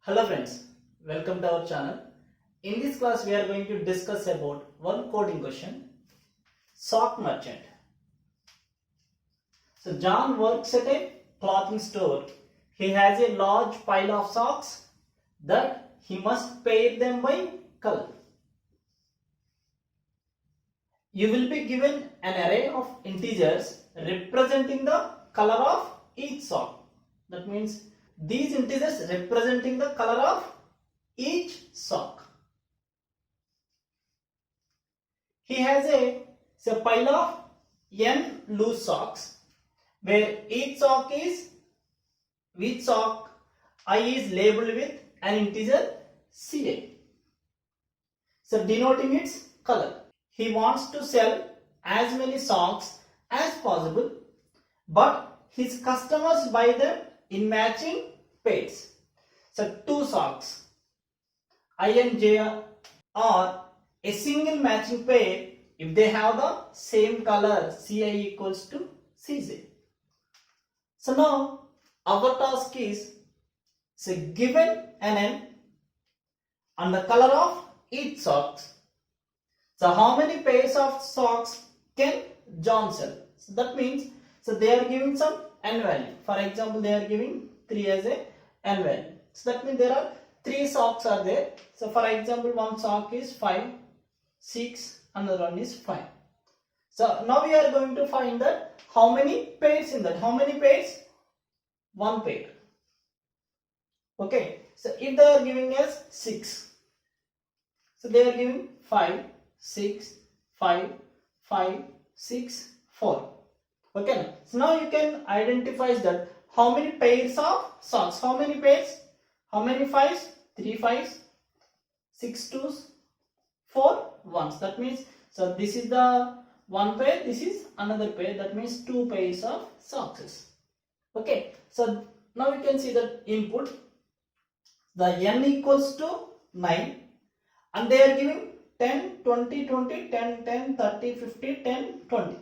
Hello friends, welcome to our channel. In this class we are going to discuss about one coding question, sock merchant. So John works at a clothing store. He has a large pile of socks that he must pair them by color. You will be given an array of integers representing the color of each sock. That means these integers representing the color of each sock. He has a pile of n loose socks where each sock I is labeled with an integer Ca. So denoting its color. He wants to sell as many socks as possible, but his customers buy them in matching pairs. So two socks I and J are a single matching pair if they have the same color Ci equals to Cj. So now our task is given an n and the color of each socks. So how many pairs of socks can John sell? So that means they are giving some n value. For example, they are giving 3 as a n value. So that means there are 3 socks are there. So for example, one sock is 5, 6, another one is 5. So now we are going to find that how many pairs in that. How many pairs? One pair. Okay. So if they are giving us 6, so they are giving 5, 6, 5, 5, 6, 4. Okay. So now you can identify that how many pairs of socks. How many pairs? How many fives? 3 fives, 6 twos, 4 ones. That means this is the one pair, this is another pair. That means 2 pairs of socks. Okay. So now you can see that input. The n equals to 9 and they are giving 10, 20, 20, 10, 10, 30, 50, 10, 20.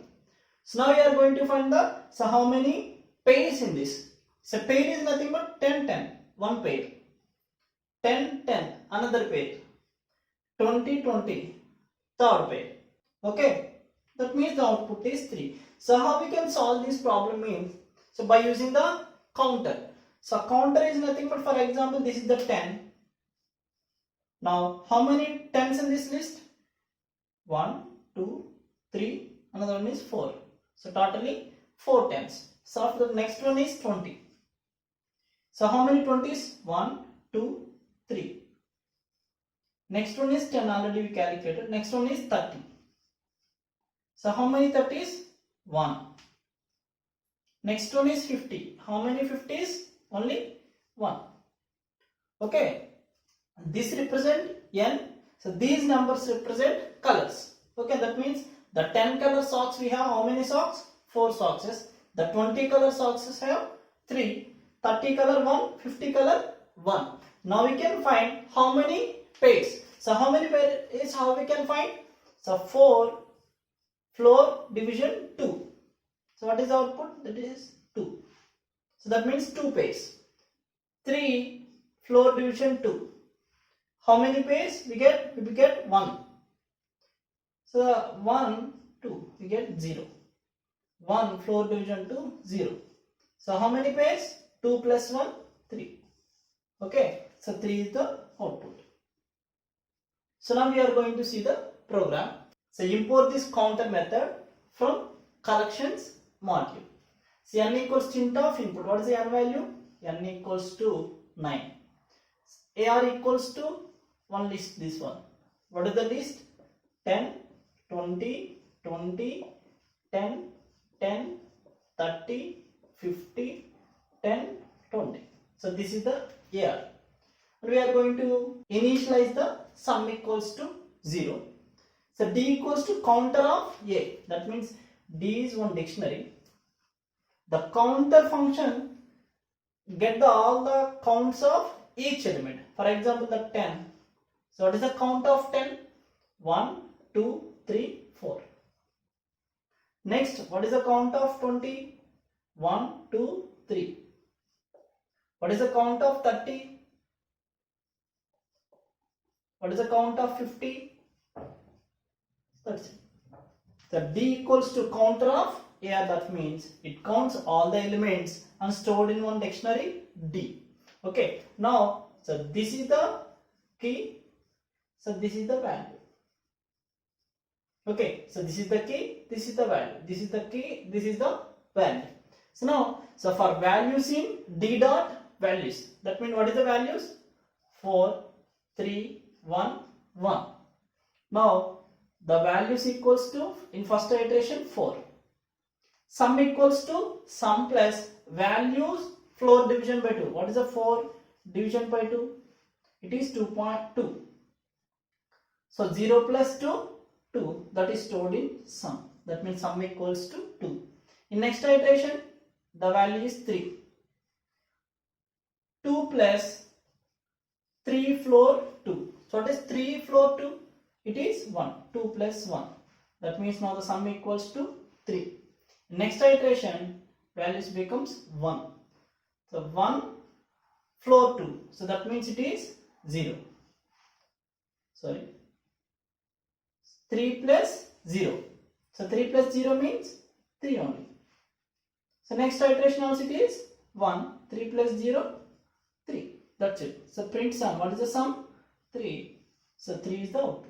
So now we are going to find how many pairs in this. So pair is nothing but 10, 10, one pair. 10, 10, another pair. 20, 20, third pair. Okay. That means the output is 3. So how we can solve this problem means, by using the counter. So counter is nothing but, for example, this is the 10. Now how many 10s in this list? 1, 2, 3, another one is 4. So totally 4 10s. So after the next one is 20. So how many 20s? 1, 2, 3. Next one is 10, already we calculated. Next one is 30. So how many 30s? 1. Next one is 50. How many 50s? Only 1. Okay. This represent n. So these numbers represent colors. Okay. That means the 10 color socks we have how many socks? 4 socks. The 20 color socks have 3. 30 color 1. 50 color 1. Now we can find how many pairs. So how many pairs is how we can find? So 4 floor division 2. So what is the output? That is 2. So that means 2 pairs. 3 floor division 2. How many pairs we get? We get 1. So 1, 2, we get 0. 1 floor division 2, 0. So how many pairs? 2 plus 1, 3. Okay. So 3 is the output. So now we are going to see the program. So import this counter method from collections module. So n equals to int of input. What is the n value? N equals to 9. AR equals to one list, this one. What is the list? 10, 20, 20, 10, 10, 30, 50, 10, 20. So this is the AR. We are going to initialize the sum equals to 0. So D equals to counter of A. That means D is one dictionary. The counter function get all the counts of each element. For example, the 10. So what is the count of 10? 1, 2, 3, 4. Next, what is the count of 20? 1, 2, 3. What is the count of 30? What is the count of 50? That's it. The D equals to counter of AR, that means it counts all the elements and stored in one dictionary D. Okay, now so this is the key, so this is the value. Okay, so this is the key, this is the value, this is the key, this is the value. So now, so for values in D dot values, that means what is the values? 4, 3, 1, 1. Now the values equals to, in first iteration, 4. Sum equals to sum plus values floor division by 2. What is the 4 division by 2? It is 2.2. So 0 plus 2, 2, that is stored in sum. That means sum equals to 2. In next iteration, the value is 3. 2 plus 3 floor 2. So what is 3 floor 2? It is 1. 2 plus 1. That means now the sum equals to 3. Next iteration, values becomes 1. So 1 floor 2. So that means it is 0. Sorry. 3 plus 0. So 3 plus 0 means 3 only. So next iteration also it is 1. 3 plus 0, 3. That's it. So print sum. What is the sum? 3. So 3 is the output.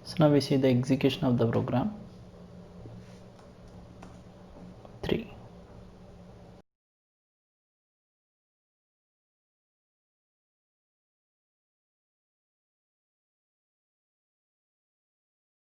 So now we see the execution of the program.